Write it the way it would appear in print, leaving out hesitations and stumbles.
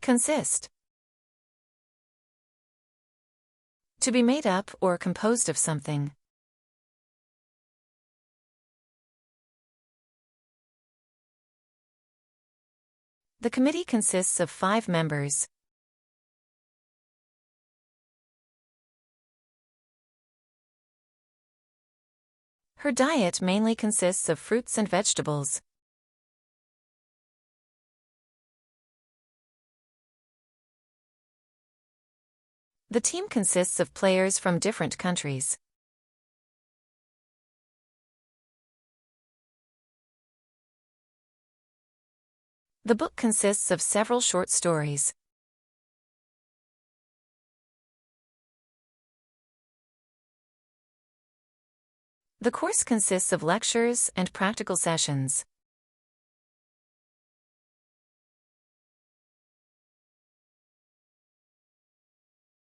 Consist. To be made up or composed of something. The committee consists of 5 members. Her diet mainly consists of fruits and vegetables. The team consists of players from different countries. The book consists of several short stories. The course consists of lectures and practical sessions.